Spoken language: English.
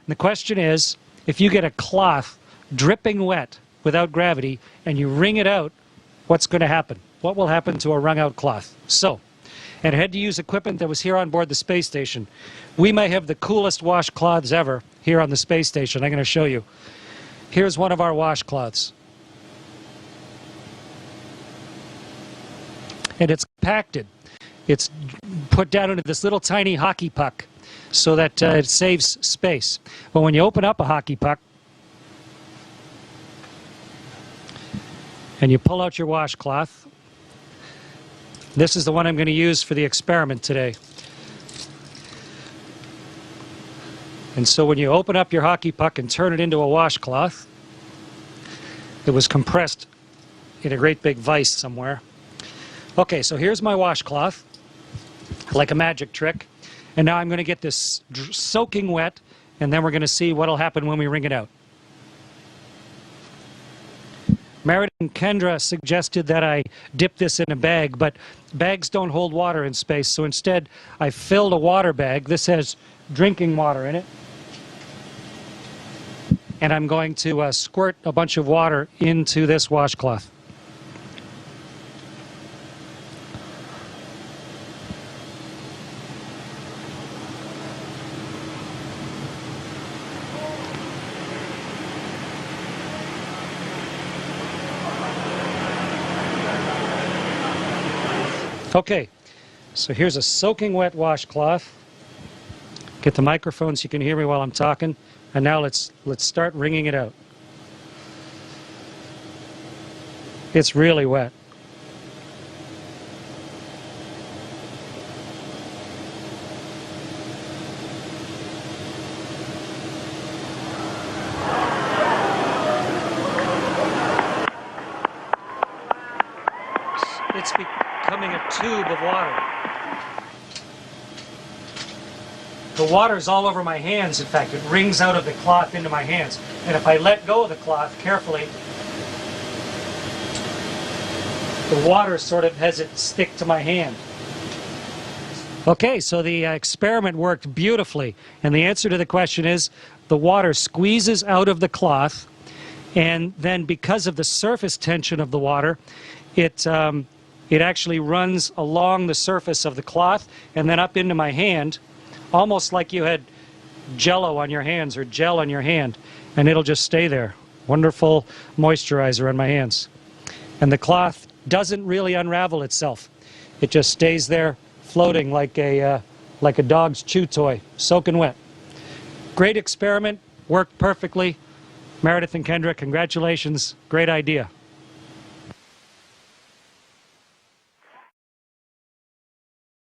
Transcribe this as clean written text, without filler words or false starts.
The question is, if you get a cloth dripping wet without gravity and you wring it out, what's going to happen? What will happen to a wrung out cloth? So, and I had to use equipment that was here on board the space station. We may have the coolest washcloths ever here on the space station. I'm going to show you. Here's one of our washcloths. And it's compacted. It's put down into this little tiny hockey puck so that it saves space. But when you open up a hockey puck and you pull out your washcloth, this is the one I'm going to use for the experiment today. And so when you open up your hockey puck and turn it into a washcloth, it was compressed in a great big vise somewhere. Okay, so here's my washcloth, like a magic trick. And now I'm going to get this soaking wet, and then we're going to see what will happen when we wring it out. Meredith and Kendra suggested that I dip this in a bag, but bags don't hold water in space, so instead I filled a water bag. This has drinking water in it. And I'm going to squirt a bunch of water into this washcloth. Okay, so here's a soaking wet washcloth. Get the microphone so you can hear me while I'm talking. And now let's start wringing it out. It's really wet. It's becoming a tube of water. The water's all over my hands, in fact. It wrings out of the cloth into my hands. And if I let go of the cloth carefully, the water sort of has it stick to my hand. Okay, so the experiment worked beautifully. And the answer to the question is, the water squeezes out of the cloth, and then because of the surface tension of the water, it actually runs along the surface of the cloth and then up into my hand, almost like you had Jell-O on your hands or gel on your hand, and it'll just stay there. Wonderful moisturizer on my hands. And the cloth doesn't really unravel itself. It just stays there floating like a dog's chew toy, soaking wet. Great experiment, worked perfectly. Meredith and Kendra, congratulations. Great idea.